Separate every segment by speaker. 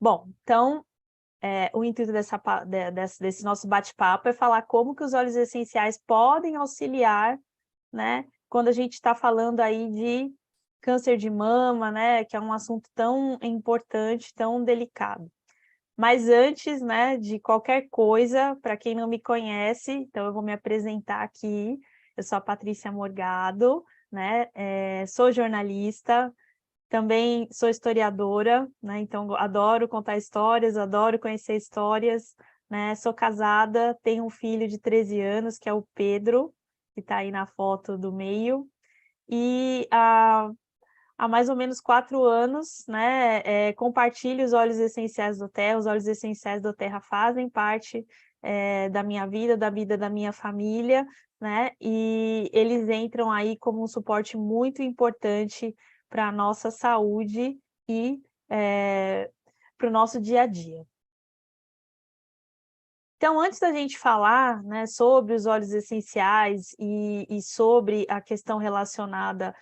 Speaker 1: Bom, então, o intuito desse nosso bate-papo é falar como que os óleos essenciais podem auxiliar, né, quando a gente está falando aí de câncer de mama, né, que é um assunto tão importante, tão delicado. Mas antes, né, de qualquer coisa, para quem não me conhece, então eu vou me apresentar aqui. Eu sou a Patrícia Morgado, né, sou jornalista, também sou historiadora, né, então adoro contar histórias, adoro conhecer histórias, né, sou casada, tenho um filho de 13 anos, que é o Pedro, que está aí na foto do meio, e há mais ou menos 4 anos, né, compartilho os óleos essenciais do Terra. Os óleos essenciais do Terra fazem parte da minha vida, da vida da minha família, né, e eles entram aí como um suporte muito importante para a nossa saúde e para o nosso dia a dia. Então, antes da gente falar, né, sobre os óleos essenciais e sobre a questão relacionada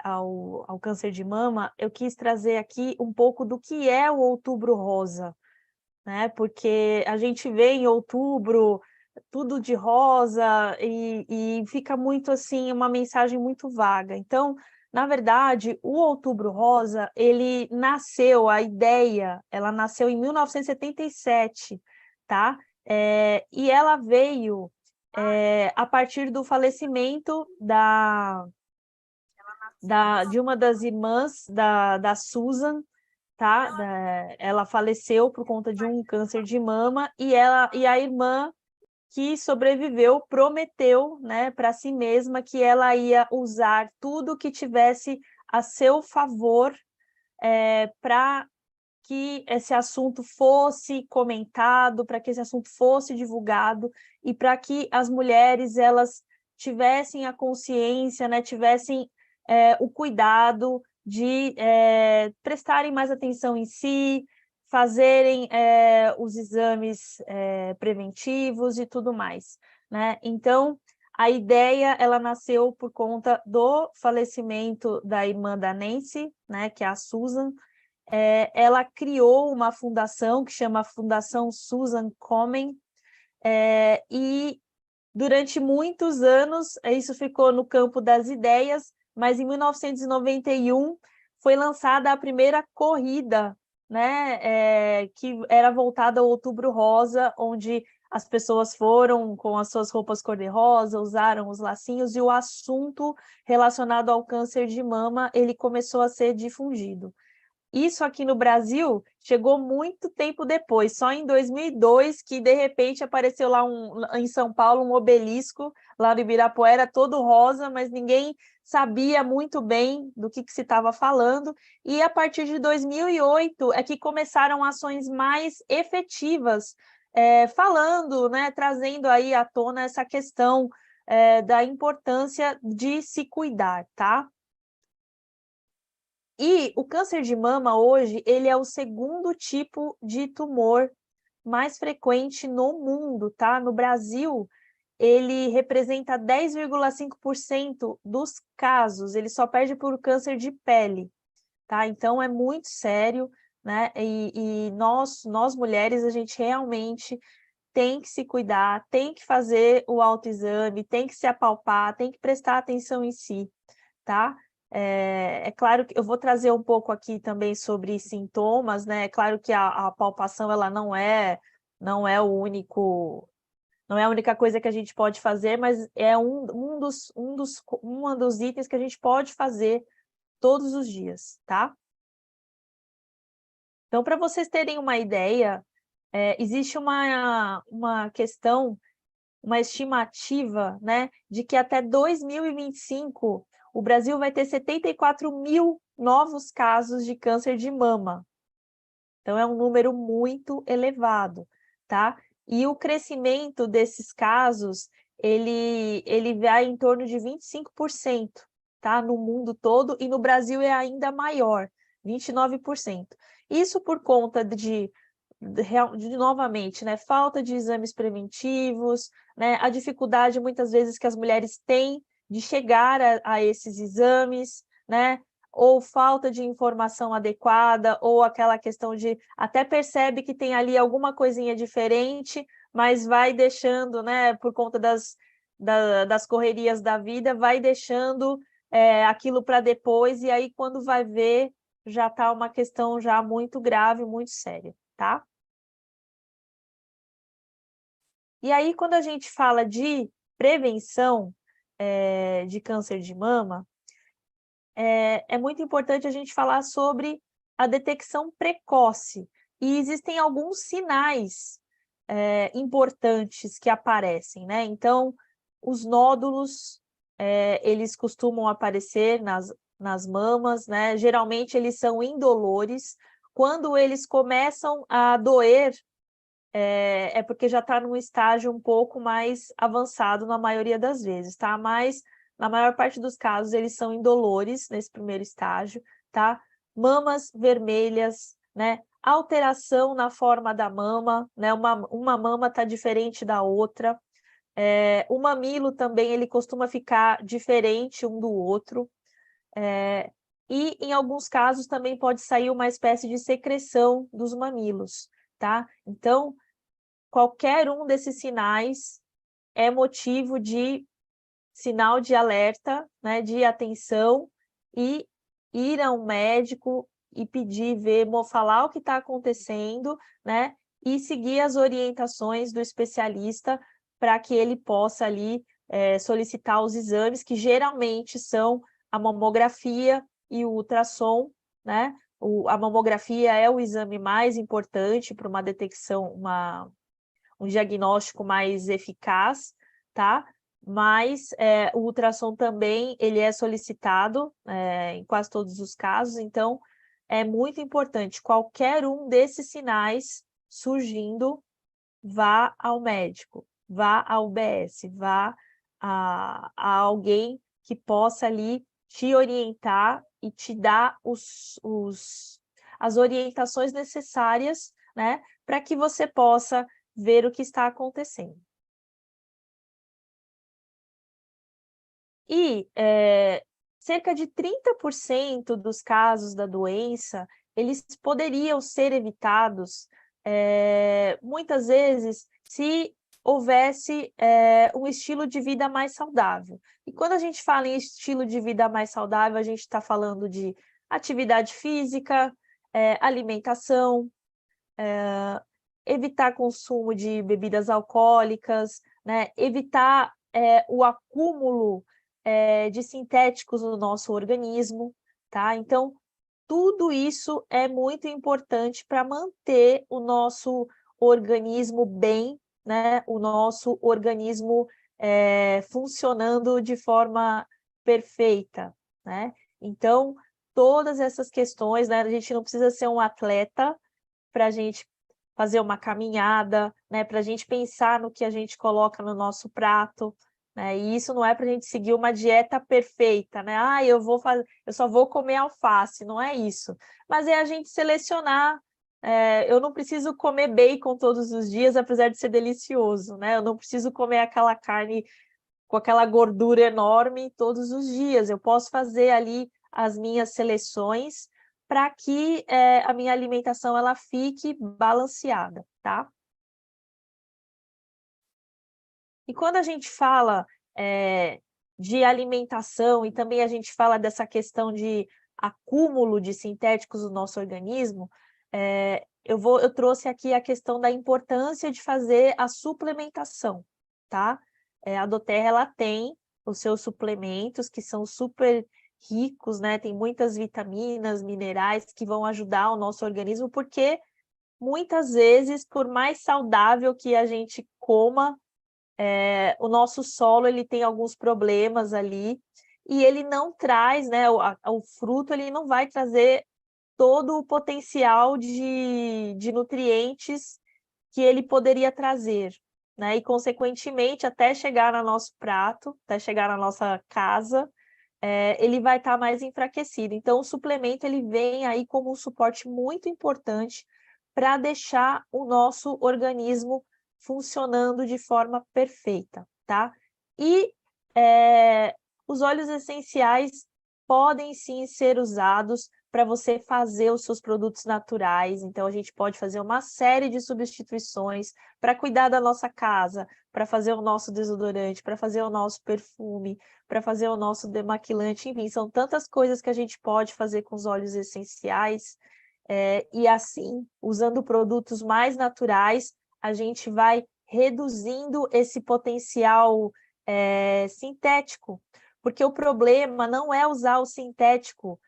Speaker 1: ao câncer de mama, eu quis trazer aqui um pouco do que é o Outubro Rosa, né? Porque a gente vê em outubro tudo de rosa e fica muito assim, uma mensagem muito vaga. Então, na verdade, o Outubro Rosa, ele nasceu, a ideia, ela nasceu em 1977, tá? E ela veio a partir do falecimento de uma das irmãs da Susan, tá? Ela faleceu por conta de um câncer de mama e a irmã que sobreviveu prometeu, né, para si mesma que ela ia usar tudo que tivesse a seu favor para que esse assunto fosse comentado, para que esse assunto fosse divulgado e para que as mulheres elas tivessem a consciência, né, tivessem o cuidado de prestarem mais atenção em si, fazerem os exames preventivos e tudo mais, né? Então, a ideia ela nasceu por conta do falecimento da irmã da Nancy, né, que é a Susan. Ela criou uma fundação que chama Fundação Susan Komen, e durante muitos anos isso ficou no campo das ideias, mas em 1991 foi lançada a primeira corrida, né, que era voltada ao Outubro Rosa, onde as pessoas foram com as suas roupas cor-de-rosa, usaram os lacinhos, e o assunto relacionado ao câncer de mama ele começou a ser difundido. Isso aqui no Brasil chegou muito tempo depois, só em 2002 que de repente apareceu lá em São Paulo um obelisco, lá no Ibirapuera, todo rosa, mas ninguém sabia muito bem do que se estava falando, e a partir de 2008 é que começaram ações mais efetivas, falando, né, trazendo aí à tona essa questão da importância de se cuidar, tá? E o câncer de mama hoje, ele é o segundo tipo de tumor mais frequente no mundo, tá? No Brasil, ele representa 10,5% dos casos, ele só perde por câncer de pele, tá? Então é muito sério, né? E nós mulheres, a gente realmente tem que se cuidar, tem que fazer o autoexame, tem que se apalpar, tem que prestar atenção em si, tá? É claro que eu vou trazer um pouco aqui também sobre sintomas, né? É claro que a palpação ela não é o único, não é a única coisa que a gente pode fazer, mas é um dos itens que a gente pode fazer todos os dias, tá? Então, para vocês terem uma ideia, existe uma questão, uma estimativa, né, de que até 2025 o Brasil vai ter 74 mil novos casos de câncer de mama. Então, é um número muito elevado, tá? E o crescimento desses casos, ele vai em torno de 25%, tá? No mundo todo, e no Brasil é ainda maior, 29%. Isso por conta novamente, né, falta de exames preventivos, né, a dificuldade muitas vezes que as mulheres têm de chegar a esses exames, né, ou falta de informação adequada, ou aquela questão de até percebe que tem ali alguma coisinha diferente, mas vai deixando, né, por conta das correrias da vida, vai deixando aquilo para depois, e aí quando vai ver, já está uma questão já muito grave, muito séria, tá? E aí, quando a gente fala de prevenção de câncer de mama, é muito importante a gente falar sobre a detecção precoce. E existem alguns sinais importantes que aparecem, né? Então, os nódulos, eles costumam aparecer nas mamas, né? Geralmente, eles são indolores. Quando eles começam a doer, é porque já está num estágio um pouco mais avançado na maioria das vezes, tá? Mas na maior parte dos casos eles são indolores nesse primeiro estágio, tá? Mamas vermelhas, né? Alteração na forma da mama, né? Uma mama está diferente da outra. O mamilo também ele costuma ficar diferente um do outro. E em alguns casos também pode sair uma espécie de secreção dos mamilos, tá? Então, qualquer um desses sinais é motivo de sinal de alerta, né, de atenção, e ir a um médico e pedir, ver, falar o que está acontecendo, né, e seguir as orientações do especialista para que ele possa ali solicitar os exames, que geralmente são a mamografia e o ultrassom, né? A mamografia é o exame mais importante para uma detecção, um diagnóstico mais eficaz, tá? Mas o ultrassom também ele é solicitado em quase todos os casos, então é muito importante. Qualquer um desses sinais surgindo, vá ao médico, vá ao UBS, vá a alguém que possa ali te orientar e te dar as orientações necessárias, né, para que você possa ver o que está acontecendo. E cerca de 30% dos casos da doença, eles poderiam ser evitados, muitas vezes, se houvesse um estilo de vida mais saudável. E quando a gente fala em estilo de vida mais saudável, a gente está falando de atividade física, alimentação, evitar consumo de bebidas alcoólicas, né? Evitar o acúmulo de sintéticos no nosso organismo, tá? Então, tudo isso é muito importante para manter o nosso organismo bem, né? O nosso organismo funcionando de forma perfeita, né? Então, todas essas questões, né? A gente não precisa ser um atleta para a gente fazer uma caminhada, né, para a gente pensar no que a gente coloca no nosso prato, né, e isso não é para a gente seguir uma dieta perfeita, né, eu só vou comer alface, não é isso, mas é a gente selecionar, eu não preciso comer bacon todos os dias, apesar de ser delicioso, né, eu não preciso comer aquela carne com aquela gordura enorme todos os dias, eu posso fazer ali as minhas seleções para que a minha alimentação ela fique balanceada, tá? E quando a gente fala de alimentação e também a gente fala dessa questão de acúmulo de sintéticos no nosso organismo, eu trouxe aqui a questão da importância de fazer a suplementação, tá? A Doterra ela tem os seus suplementos que são super ricos, né? Tem muitas vitaminas, minerais que vão ajudar o nosso organismo, porque muitas vezes, por mais saudável que a gente coma, o nosso solo ele tem alguns problemas ali e ele não traz, né? O fruto ele não vai trazer todo o potencial de nutrientes que ele poderia trazer, né? E, consequentemente, até chegar no nosso prato, até chegar na nossa casa, ele vai estar mais enfraquecido. Então, o suplemento ele vem aí como um suporte muito importante para deixar o nosso organismo funcionando de forma perfeita, tá? E os óleos essenciais podem sim ser usados para você fazer os seus produtos naturais. Então, a gente pode fazer uma série de substituições para cuidar da nossa casa, para fazer o nosso desodorante, para fazer o nosso perfume, para fazer o nosso demaquilante, enfim, são tantas coisas que a gente pode fazer com os óleos essenciais. E assim, usando produtos mais naturais, a gente vai reduzindo esse potencial sintético, porque o problema não é usar o sintético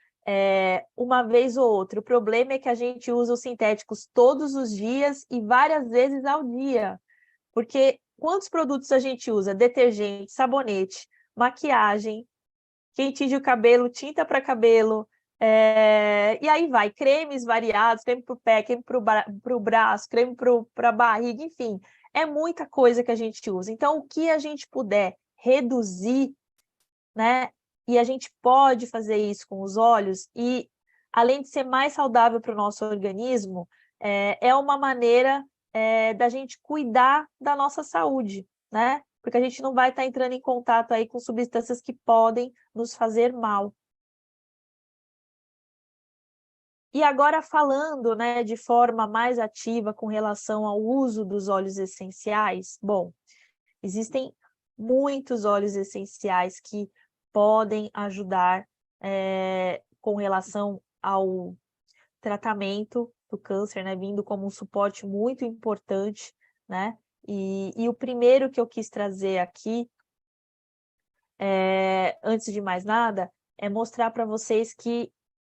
Speaker 1: uma vez ou outra, o problema é que a gente usa os sintéticos todos os dias e várias vezes ao dia, porque quantos produtos a gente usa? Detergente, sabonete, maquiagem, quem tinge o cabelo, tinta para cabelo, e aí vai, cremes variados, creme para o pé, creme para o braço, creme para a barriga, enfim, é muita coisa que a gente usa. Então, o que a gente puder reduzir, né? E a gente pode fazer isso com os óleos, e além de ser mais saudável para o nosso organismo, é uma maneira da gente cuidar da nossa saúde, né? Porque a gente não vai estar entrando em contato aí com substâncias que podem nos fazer mal. E agora falando, né, de forma mais ativa com relação ao uso dos óleos essenciais, bom, existem muitos óleos essenciais que podem ajudar com relação ao tratamento do câncer, né, vindo como um suporte muito importante, né? E o primeiro que eu quis trazer aqui, antes de mais nada, é mostrar para vocês que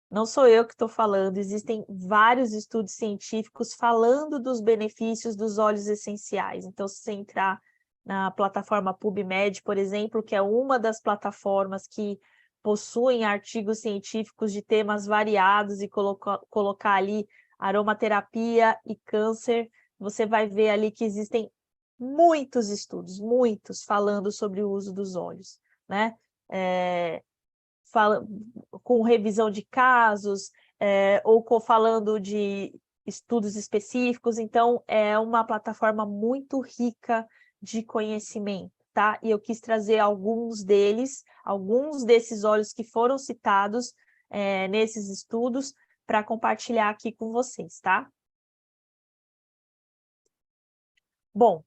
Speaker 1: não sou eu que estou falando, existem vários estudos científicos falando dos benefícios dos óleos essenciais. Então, se você entrar na plataforma PubMed, por exemplo, que é uma das plataformas que possuem artigos científicos de temas variados e colocar ali aromaterapia e câncer, você vai ver ali que existem muitos estudos, muitos, falando sobre o uso dos óleos, né? Com revisão de casos, ou falando de estudos específicos, então é uma plataforma muito rica de conhecimento, tá? E eu quis trazer alguns deles, alguns desses óleos que foram citados nesses estudos, para compartilhar aqui com vocês, tá? Bom,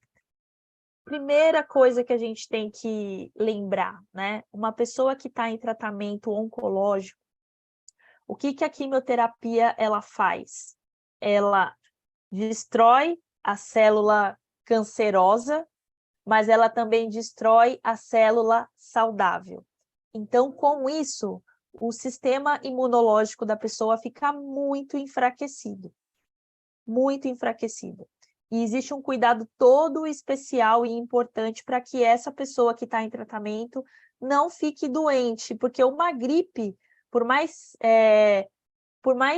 Speaker 1: primeira coisa que a gente tem que lembrar, né? Uma pessoa que está em tratamento oncológico, o que a quimioterapia ela faz? Ela destrói a célula cancerosa, mas ela também destrói a célula saudável. Então, com isso, o sistema imunológico da pessoa fica muito enfraquecido. Muito enfraquecido. E existe um cuidado todo especial e importante para que essa pessoa que está em tratamento não fique doente, porque uma gripe, por mais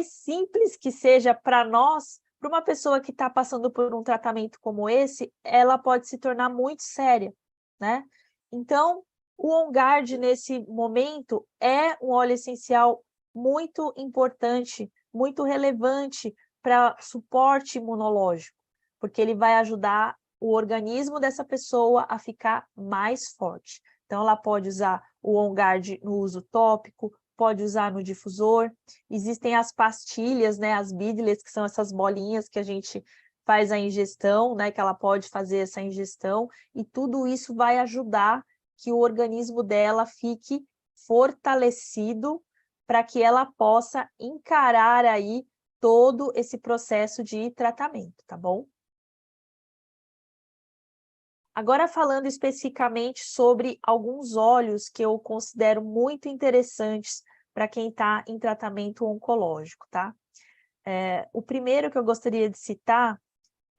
Speaker 1: simples que seja para nós, para uma pessoa que está passando por um tratamento como esse, ela pode se tornar muito séria, né? Então, o On Guard, nesse momento, é um óleo essencial muito importante, muito relevante para suporte imunológico, porque ele vai ajudar o organismo dessa pessoa a ficar mais forte. Então, ela pode usar o On Guard no uso tópico, pode usar no difusor. Existem as pastilhas, né, as bidlets, que são essas bolinhas que a gente faz a ingestão, né, que ela pode fazer essa ingestão, e tudo isso vai ajudar que o organismo dela fique fortalecido para que ela possa encarar aí todo esse processo de tratamento, tá bom? Agora falando especificamente sobre alguns óleos que eu considero muito interessantes para quem está em tratamento oncológico, tá? O primeiro que eu gostaria de citar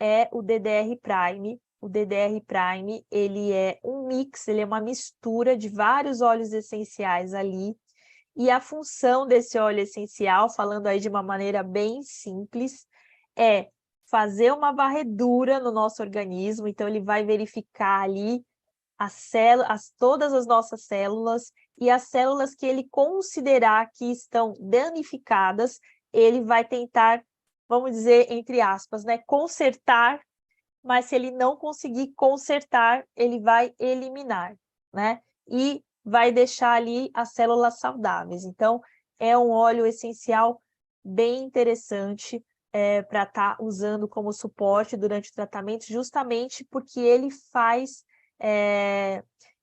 Speaker 1: é o DDR Prime. O DDR Prime, ele é um mix, ele é uma mistura de vários óleos essenciais ali, e a função desse óleo essencial, falando aí de uma maneira bem simples, é fazer uma varredura no nosso organismo. Então ele vai verificar ali todas as nossas células, e as células que ele considerar que estão danificadas, ele vai tentar, vamos dizer, entre aspas, né, consertar, mas se ele não conseguir consertar, ele vai eliminar, né? E vai deixar ali as células saudáveis. Então, é um óleo essencial bem interessante para estar usando como suporte durante o tratamento, justamente porque ele faz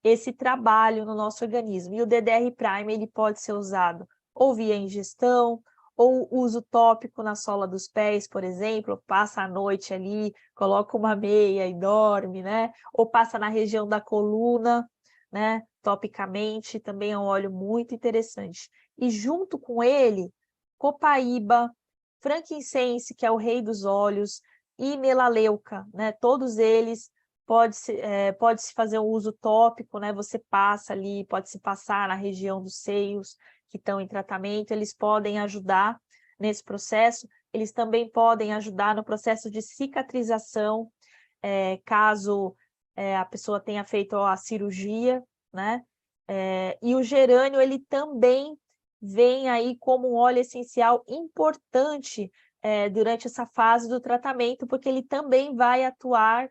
Speaker 1: esse trabalho no nosso organismo. E o DDR Prime ele pode ser usado ou via ingestão, ou uso tópico na sola dos pés, por exemplo, passa a noite ali, coloca uma meia e dorme, né? Ou passa na região da coluna, né? Topicamente, também é um óleo muito interessante. E junto com ele, copaíba, frankincense, que é o rei dos óleos, e melaleuca, né? Todos eles pode-se fazer um uso tópico, né? Você passa ali, pode-se passar na região dos seios que estão em tratamento, eles podem ajudar nesse processo, eles também podem ajudar no processo de cicatrização, caso a pessoa tenha feito a cirurgia, né? E o gerânio, ele também vem aí como um óleo essencial importante durante essa fase do tratamento, porque ele também vai atuar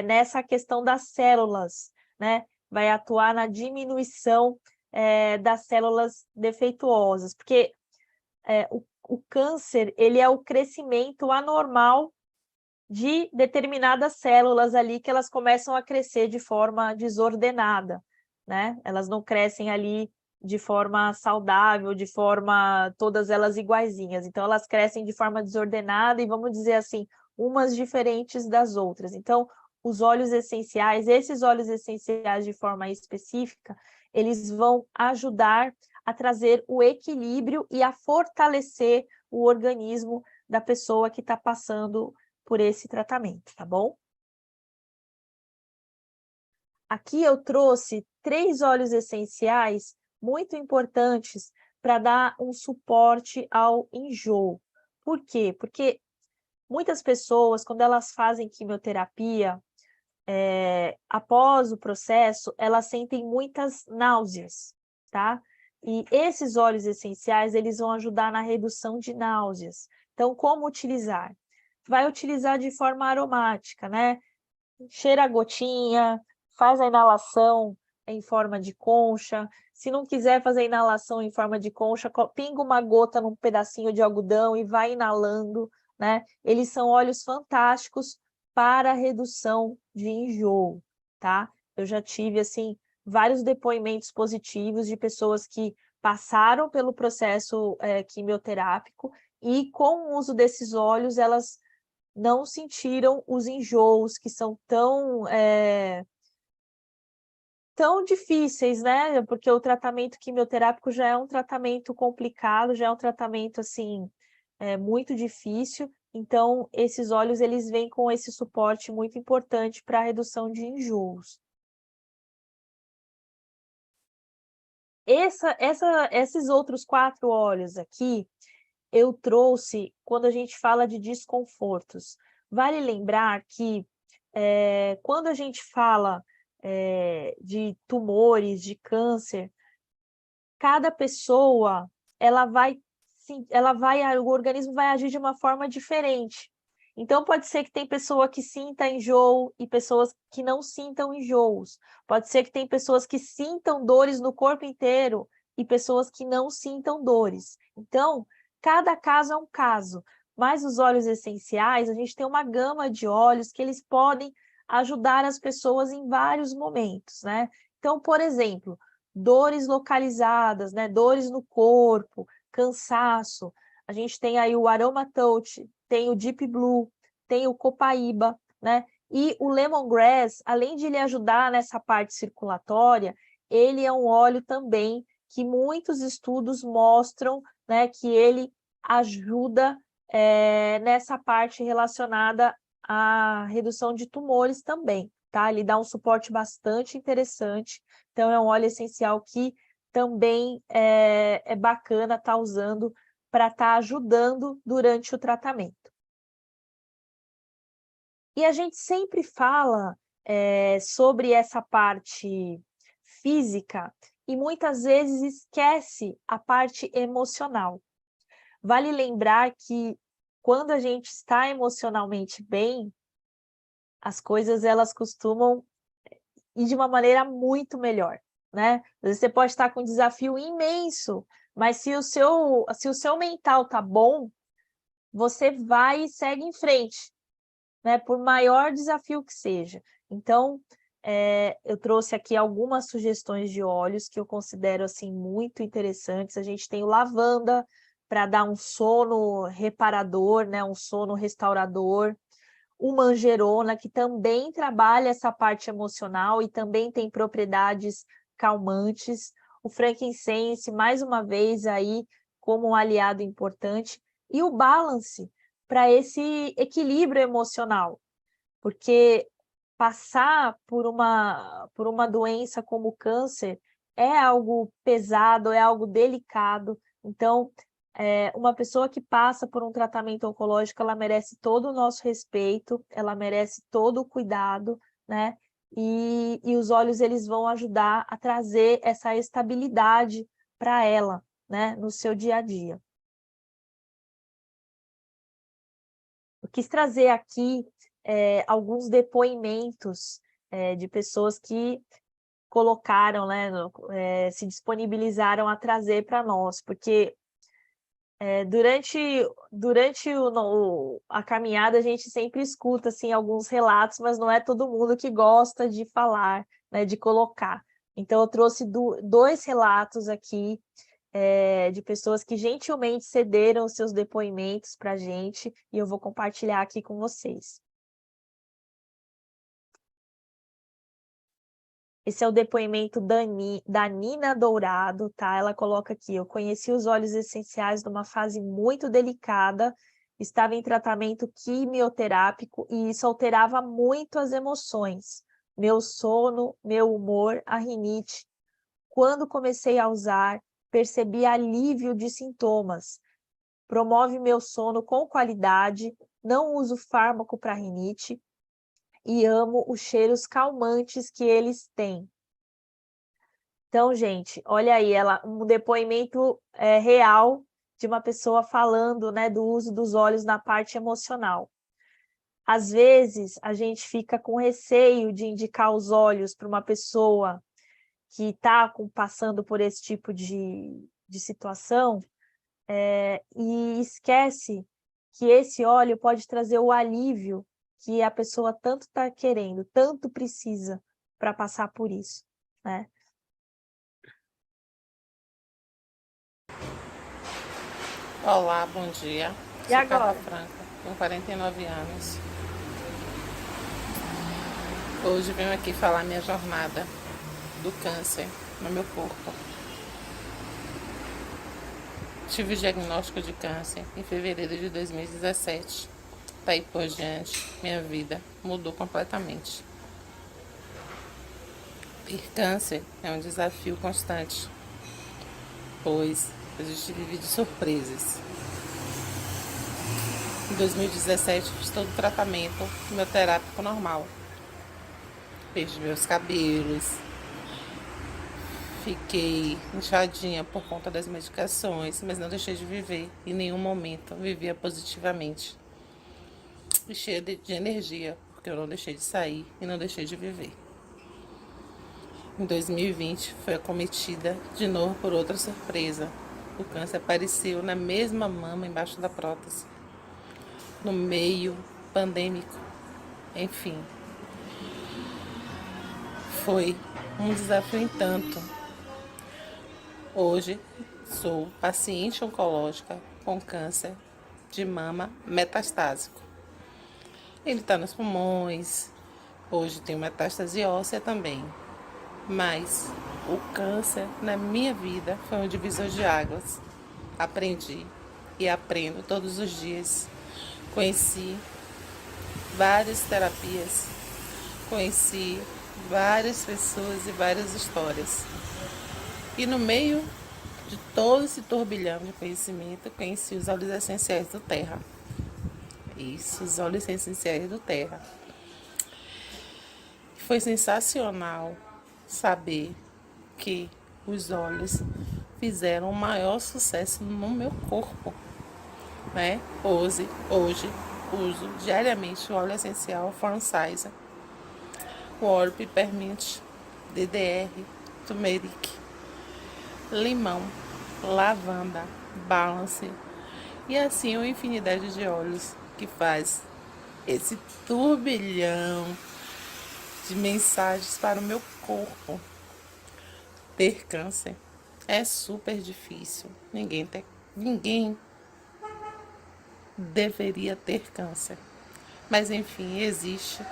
Speaker 1: nessa questão das células, né? Vai atuar na diminuição das células defeituosas, porque o câncer, ele é o crescimento anormal de determinadas células ali que elas começam a crescer de forma desordenada, né? Elas não crescem ali de forma saudável, de forma todas elas iguaizinhas. Então elas crescem de forma desordenada e vamos dizer assim, umas diferentes das outras. Então, os óleos essenciais, esses óleos essenciais de forma específica, eles vão ajudar a trazer o equilíbrio e a fortalecer o organismo da pessoa que está passando por esse tratamento, tá bom? Aqui eu trouxe 3 óleos essenciais muito importantes para dar um suporte ao enjoo. Por quê? Porque muitas pessoas, quando elas fazem quimioterapia, após o processo, elas sentem muitas náuseas, tá? E esses óleos essenciais, eles vão ajudar na redução de náuseas. Então, como utilizar? Vai utilizar de forma aromática, né? Cheira a gotinha, faz a inalação em forma de concha. Se não quiser fazer a inalação em forma de concha, pinga uma gota num pedacinho de algodão e vai inalando, né? Eles são óleos fantásticos para redução de enjoo, tá? Eu já tive, assim, vários depoimentos positivos de pessoas que passaram pelo processo quimioterápico e com o uso desses óleos, elas não sentiram os enjoos que são tão difíceis, né? Porque o tratamento quimioterápico já é um tratamento complicado, já é um tratamento, assim, muito difícil. Então, esses óleos, eles vêm com esse suporte muito importante para a redução de enjoos. Esses outros 4 óleos aqui, eu trouxe quando a gente fala de desconfortos. Vale lembrar que quando a gente fala de tumores, de câncer, cada pessoa o organismo vai agir de uma forma diferente. Então pode ser que tem pessoa que sinta enjoo e pessoas que não sintam enjoos. Pode ser que tem pessoas que sintam dores no corpo inteiro e pessoas que não sintam dores. Então, cada caso é um caso. Mas os óleos essenciais, a gente tem uma gama de óleos que eles podem ajudar as pessoas em vários momentos, né? Então, por exemplo, dores localizadas, né? Dores no corpo, cansaço. A gente tem aí o Aroma Touch, tem o Deep Blue, tem o Copaíba, né? E o Lemongrass, além de ele ajudar nessa parte circulatória, ele é um óleo também que muitos estudos mostram, né, que ele ajuda nessa parte relacionada à redução de tumores também, tá? Ele dá um suporte bastante interessante. Então, é um óleo essencial que também é bacana estar usando para estar ajudando durante o tratamento. E a gente sempre fala sobre essa parte física e muitas vezes esquece a parte emocional. Vale lembrar que quando a gente está emocionalmente bem, as coisas elas costumam ir de uma maneira muito melhor, né? Às vezes você pode estar com um desafio imenso, mas se o seu mental tá bom, você vai e segue em frente, né? Por maior desafio que seja. Então, eu trouxe aqui algumas sugestões de óleos que eu considero assim muito interessantes. A gente tem o lavanda para dar um sono reparador, né? Um sono restaurador. O manjerona, que também trabalha essa parte emocional e também tem propriedades calmantes. O frankincense, mais uma vez aí como um aliado importante. E o balance, para esse equilíbrio emocional, porque passar por uma doença como o câncer é algo pesado, é algo delicado. Então, uma pessoa que passa por um tratamento oncológico, ela merece todo o nosso respeito, ela merece todo o cuidado, né? E os óleos, eles vão ajudar a trazer essa estabilidade para ela, né? No seu dia a dia. Eu quis trazer aqui alguns depoimentos de pessoas que colocaram, né, se disponibilizaram a trazer para nós, porque durante a caminhada a gente sempre escuta assim, alguns relatos, mas não é todo mundo que gosta de falar, né, de colocar. Então eu trouxe dois relatos aqui de pessoas que gentilmente cederam os seus depoimentos para a gente, e eu vou compartilhar aqui com vocês. Esse é o depoimento da Nina Dourado, tá? Ela coloca aqui: eu conheci os óleos essenciais numa fase muito delicada, estava em tratamento quimioterápico e isso alterava muito as emoções, meu sono, meu humor, a rinite. Quando comecei a usar, percebi alívio de sintomas, promove meu sono com qualidade, não uso fármaco para rinite e amo os cheiros calmantes que eles têm. Então, gente, olha aí, um depoimento real de uma pessoa falando, né, do uso dos óleos na parte emocional. Às vezes, a gente fica com receio de indicar os óleos para uma pessoa que está passando por esse tipo de situação, e esquece que esse óleo pode trazer o alívio que a pessoa tanto está querendo, tanto precisa para passar por isso, né?
Speaker 2: Olá, bom dia.
Speaker 1: E
Speaker 2: Sou Carla
Speaker 1: agora?
Speaker 2: Franca, tenho 49 anos. Hoje venho aqui falar minha jornada do câncer no meu corpo. Tive o diagnóstico de câncer em fevereiro de 2017. Daí por diante, minha vida mudou completamente. Ter câncer é um desafio constante, pois a gente vive de surpresas. Em 2017, fiz todo o tratamento quimioterápico normal. Perdi meus cabelos, fiquei inchadinha por conta das medicações, mas não deixei de viver. Em nenhum momento vivia positivamente e cheia de energia, porque eu não deixei de sair e não deixei de viver. Em 2020, fui acometida de novo por outra surpresa. O câncer apareceu na mesma mama embaixo da prótese, no meio pandêmico. Enfim, foi um desafio em tanto. Hoje sou paciente oncológica com câncer de mama metastásico. Ele está nos pulmões, hoje tenho metástase óssea também. Mas o câncer na minha vida foi um divisor de águas. Aprendi e aprendo todos os dias. Conheci várias terapias, conheci várias pessoas e várias histórias. E no meio de todo esse turbilhão de conhecimento, conheci os óleos essenciais do Terra. Isso, os óleos essenciais do Terra. Foi sensacional saber que os óleos fizeram o maior sucesso no meu corpo, né? Hoje uso diariamente o óleo essencial Form Size, o óleo Peppermint DDR, turmeric, limão, lavanda, balance e assim uma infinidade de óleos que faz esse turbilhão de mensagens para o meu corpo. Ter câncer é super difícil. Ninguém deveria ter câncer. Mas enfim, existe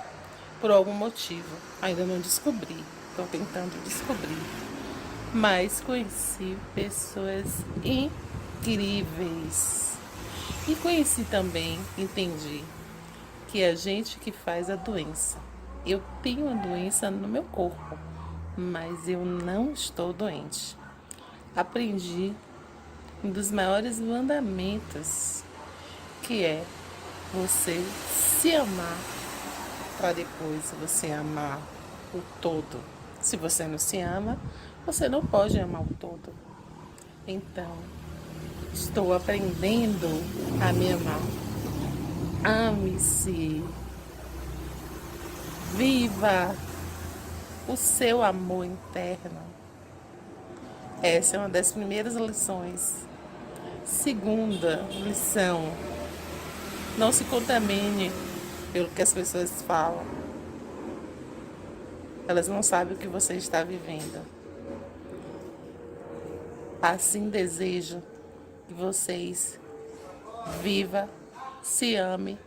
Speaker 2: por algum motivo. Ainda não descobri. Estou tentando descobrir. Mas conheci pessoas incríveis. E conheci também, entendi, que é a gente que faz a doença. Eu tenho a doença no meu corpo, mas eu não estou doente. Aprendi um dos maiores mandamentos, que é você se amar para depois você amar o todo. Se você não se ama, você não pode amar o todo. Então, estou aprendendo a me amar. Ame-se. Viva o seu amor interno. Essa é uma das primeiras lições. Segunda lição: não se contamine pelo que as pessoas falam. Elas não sabem o que você está vivendo. Assim desejo que vocês viva, se ame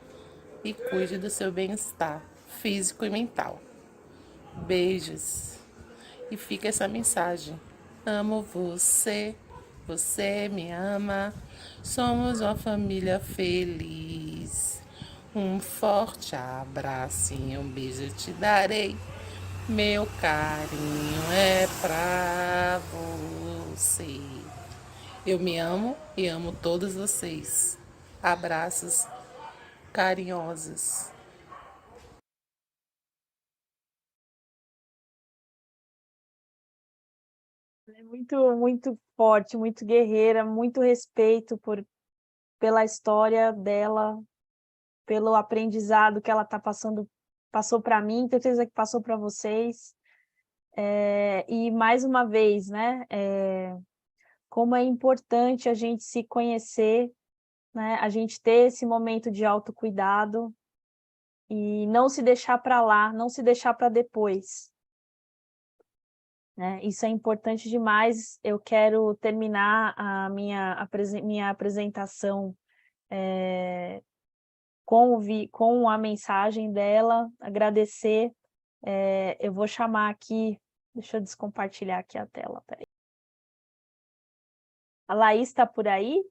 Speaker 2: e cuide do seu bem-estar físico e mental. Beijos. E fica essa mensagem: amo você, você me ama, somos uma família feliz. Um forte abraço e um beijo te darei. Meu carinho é pra você. Eu me amo e amo todos vocês. Abraços carinhosos.
Speaker 1: Ela é muito forte, muito guerreira, muito respeito pela história dela, pelo aprendizado que ela está passando, passou para mim, tenho certeza que passou para vocês. E mais uma vez, né, como é importante a gente se conhecer, né, a gente ter esse momento de autocuidado e não se deixar para lá, não se deixar para depois, né? Isso é importante demais. Eu quero terminar a minha apresentação com a mensagem dela, agradecer. Eu vou chamar aqui, deixa eu descompartilhar aqui a tela, peraí. A Laís está por aí?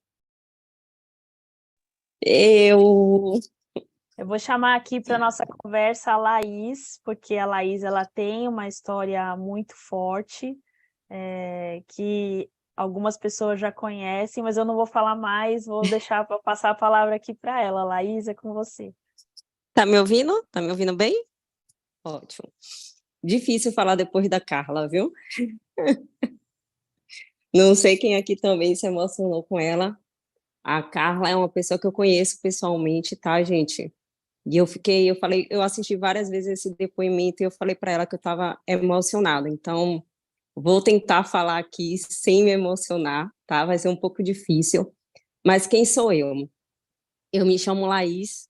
Speaker 3: Eu
Speaker 1: Eu vou chamar aqui para nossa conversa a Laís, porque a Laís ela tem uma história muito forte, que algumas pessoas já conhecem, mas eu não vou falar mais, vou deixar para passar a palavra aqui para ela. Laís, é com você.
Speaker 3: Tá me ouvindo? Tá me ouvindo bem? Ótimo. Difícil falar depois da Carla, viu? Não sei quem aqui também se emocionou com ela. A Carla é uma pessoa que eu conheço pessoalmente, tá, gente? E eu assisti várias vezes esse depoimento e eu falei para ela que eu estava emocionada. Então, vou tentar falar aqui sem me emocionar, tá? Vai ser um pouco difícil. Mas quem sou eu? Eu me chamo Laís,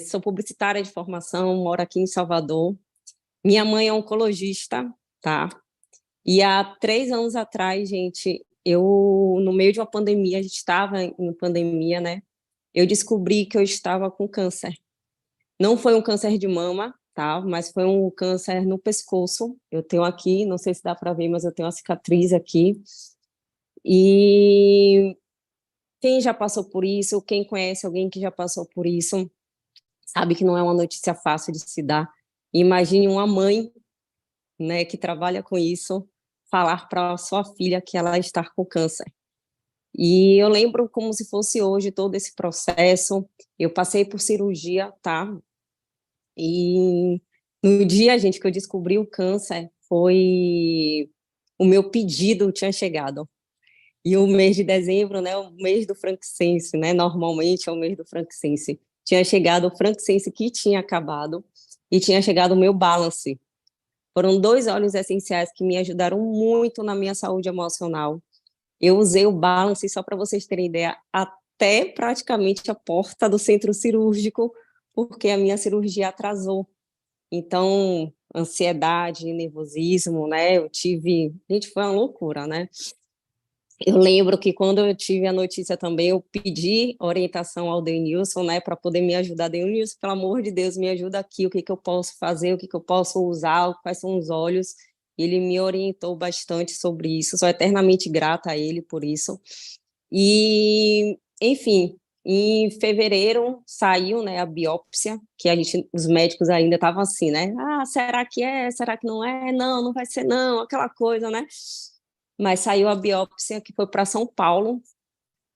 Speaker 3: sou publicitária de formação, moro aqui em Salvador. Minha mãe é oncologista, tá? E há 3 anos atrás, gente, no meio de uma pandemia, a gente estava em pandemia, né? Eu descobri que eu estava com câncer. Não foi um câncer de mama, tá? Mas foi um câncer no pescoço. Eu tenho aqui, não sei se dá para ver, mas eu tenho uma cicatriz aqui. E quem já passou por isso, quem conhece alguém que já passou por isso, sabe que não é uma notícia fácil de se dar. Imagine uma mãe, né, que trabalha com isso, falar para sua filha que ela está com câncer. E eu lembro como se fosse hoje todo esse processo. Eu passei por cirurgia, tá? E no dia, gente, que eu descobri o câncer, foi o meu pedido tinha chegado. E o mês de dezembro, né, o mês do frankincense, né, normalmente é o mês do frankincense. Tinha chegado o frankincense que tinha acabado e tinha chegado o meu balance. Foram 2 óleos essenciais que me ajudaram muito na minha saúde emocional. Eu usei o Balance, só para vocês terem ideia, até praticamente a porta do centro cirúrgico, porque a minha cirurgia atrasou. Então, ansiedade, nervosismo, né? Eu tive. Gente, foi uma loucura, né? Eu lembro que quando eu tive a notícia também, eu pedi orientação ao Denilson, né, para poder me ajudar. Denilson, pelo amor de Deus, me ajuda aqui, o que que eu posso fazer, o que que eu posso usar, quais são os óleos. Ele me orientou bastante sobre isso, sou eternamente grata a ele por isso. E, enfim, em fevereiro saiu, né, a biópsia, que a gente, os médicos ainda estavam assim, né? Ah, será que é? Será que não é? Não, não vai ser não, aquela coisa, né? Mas saiu a biópsia que foi para São Paulo,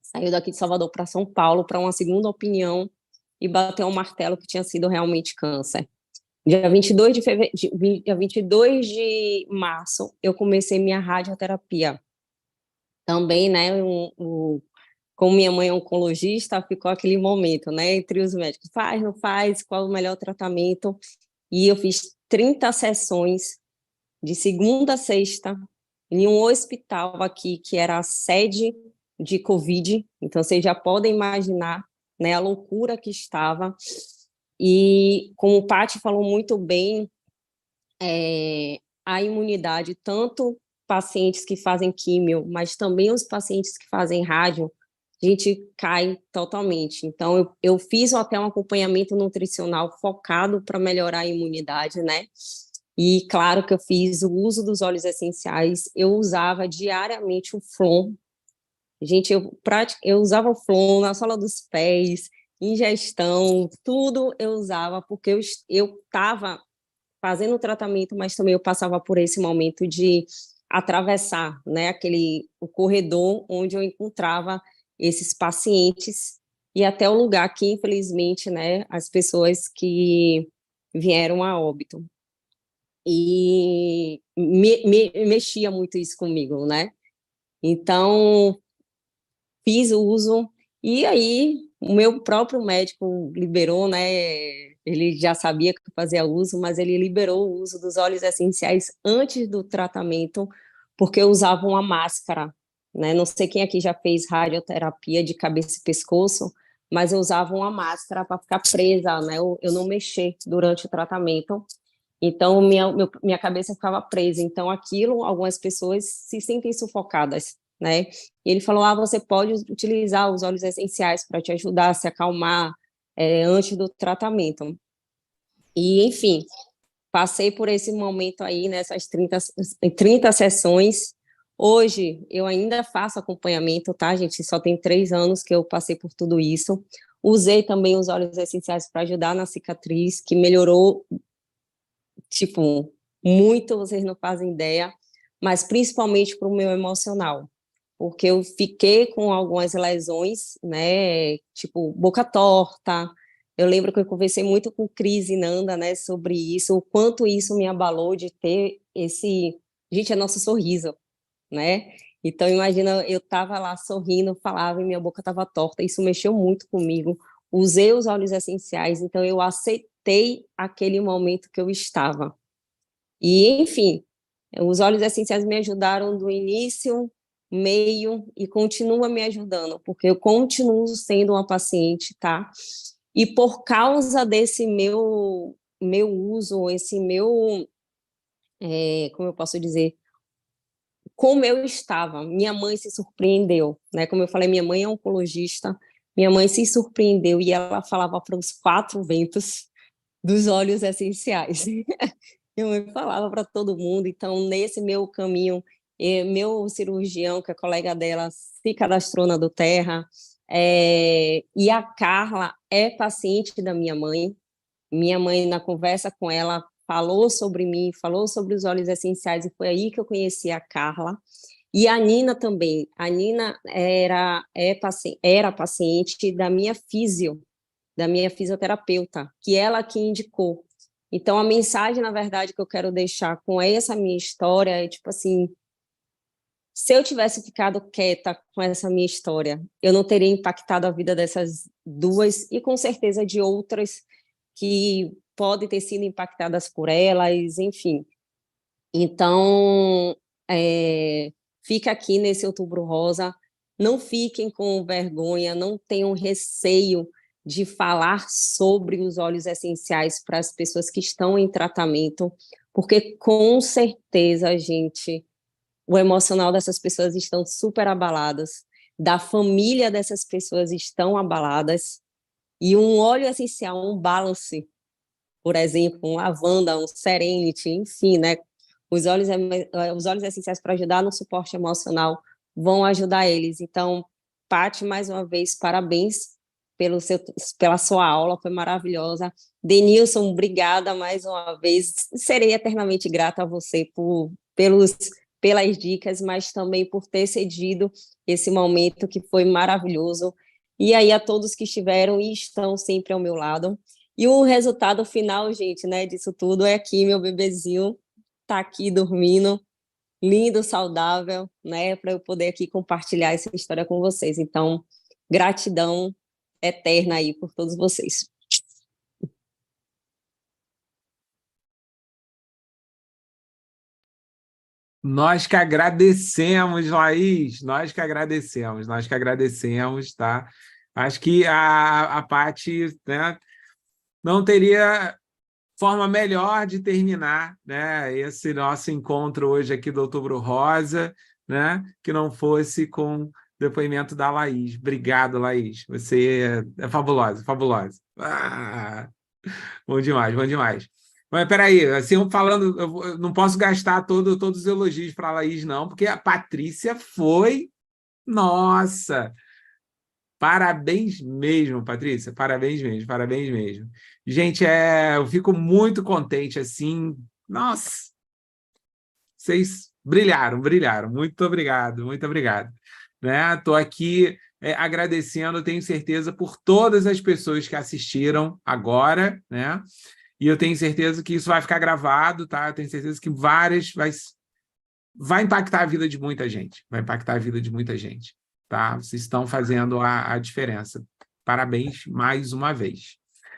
Speaker 3: saiu daqui de Salvador para São Paulo para uma segunda opinião e bateu um martelo que tinha sido realmente câncer. Dia 22 de fevereiro, dia 22 de março, eu comecei minha radioterapia. Também, né, como minha mãe é oncologista, ficou aquele momento, né, entre os médicos, faz, não faz, qual o melhor tratamento? E eu fiz 30 sessões de segunda a sexta, em um hospital aqui, que era a sede de Covid, então vocês já podem imaginar, né, a loucura que estava, e como o Paty falou muito bem, a imunidade, tanto pacientes que fazem químio, mas também os pacientes que fazem rádio, a gente cai totalmente. Então, eu fiz até um acompanhamento nutricional focado para melhorar a imunidade, né? E claro que eu fiz o uso dos óleos essenciais, eu usava diariamente o Flon. Gente, eu usava o Flon na sola dos pés, ingestão, tudo eu usava, porque eu estava fazendo o tratamento, mas também eu passava por esse momento de atravessar, né, o corredor onde eu encontrava esses pacientes e até o lugar que, infelizmente, né, as pessoas que vieram a óbito. E mexia muito isso comigo, né? Então, fiz o uso, e aí o meu próprio médico liberou, né? Ele já sabia que eu fazia uso, mas ele liberou o uso dos óleos essenciais antes do tratamento, porque eu usava uma máscara, né? Não sei quem aqui já fez radioterapia de cabeça e pescoço, mas eu usava uma máscara para ficar presa, né? Eu não mexer durante o tratamento. Então, minha cabeça ficava presa. Então, aquilo, algumas pessoas se sentem sufocadas, né? E ele falou, você pode utilizar os óleos essenciais para te ajudar a se acalmar antes do tratamento. E, enfim, passei por esse momento aí, nessas 30 sessões. Hoje, eu ainda faço acompanhamento, tá, gente? Só tem 3 anos que eu passei por tudo isso. Usei também os óleos essenciais para ajudar na cicatriz, que melhorou tipo, muito, vocês não fazem ideia, mas principalmente para o meu emocional, porque eu fiquei com algumas lesões, né, tipo, boca torta. Eu lembro que eu conversei muito com Cris e Nanda, né, sobre isso, o quanto isso me abalou de ter esse, gente, é nosso sorriso, né? Então, imagina, eu estava lá sorrindo, falava e minha boca estava torta, isso mexeu muito comigo. Usei os óleos essenciais, então eu aceitei aquele momento que eu estava. E, enfim, os óleos essenciais me ajudaram do início, meio e continua me ajudando, porque eu continuo sendo uma paciente, tá? E por causa desse meu uso, esse meu, como eu posso dizer, como eu estava, minha mãe se surpreendeu, né? Como eu falei, minha mãe é oncologista, minha mãe se surpreendeu e ela falava para os 4 ventos dos óleos essenciais. Eu falava para todo mundo, então, nesse meu caminho, meu cirurgião, que é colega dela, se cadastrou na do Terra, e a Carla é paciente da minha mãe. Minha mãe, na conversa com ela, falou sobre mim, falou sobre os óleos essenciais, e foi aí que eu conheci a Carla. E a Nina também. A Nina era paciente da minha da minha fisioterapeuta, que ela que indicou. Então, a mensagem, na verdade, que eu quero deixar com essa minha história é, tipo assim, se eu tivesse ficado quieta com essa minha história, eu não teria impactado a vida dessas duas e, com certeza, de outras que podem ter sido impactadas por elas, enfim. Então, fica aqui nesse Outubro Rosa, não fiquem com vergonha, não tenham receio de falar sobre os óleos essenciais para as pessoas que estão em tratamento, porque com certeza, gente, o emocional dessas pessoas estão super abaladas, da família dessas pessoas estão abaladas, e um óleo essencial, um balance, por exemplo, um lavanda, um serenity, enfim, né? Os óleos essenciais para ajudar no suporte emocional vão ajudar eles. Então, Paty, mais uma vez, parabéns pela sua aula, foi maravilhosa. Denilson, obrigada mais uma vez. Serei eternamente grata a você pelas dicas, mas também por ter cedido esse momento que foi maravilhoso. E aí, a todos que estiveram e estão sempre ao meu lado. E o resultado final, gente, né, disso tudo é aqui, meu bebezinho tá aqui dormindo, lindo, saudável, né, para eu poder aqui compartilhar essa história com vocês. Então, gratidão eterna aí por todos vocês.
Speaker 4: Nós que agradecemos, Laís, nós que agradecemos, tá? Acho que a Paty, né, não teria forma melhor de terminar, né, esse nosso encontro hoje aqui do Outubro Rosa, né, que não fosse com o depoimento da Laís. Obrigado, Laís. Você é fabulosa, fabulosa. Bom demais, bom demais. Mas peraí, assim, falando, eu não posso gastar todos os elogios para a Laís, não, porque a Patrícia foi. Nossa! Parabéns mesmo, Patrícia. Parabéns mesmo, parabéns mesmo. Gente, eu fico muito contente, assim. Nossa! Vocês brilharam, brilharam. Muito obrigado, muito obrigado. Né? Estou aqui agradecendo, tenho certeza, por todas as pessoas que assistiram agora, né? E eu tenho certeza que isso vai ficar gravado, tá? Eu tenho certeza que vai impactar a vida de muita gente. Vai impactar a vida de muita gente, tá? Vocês estão fazendo a diferença. Parabéns mais uma vez.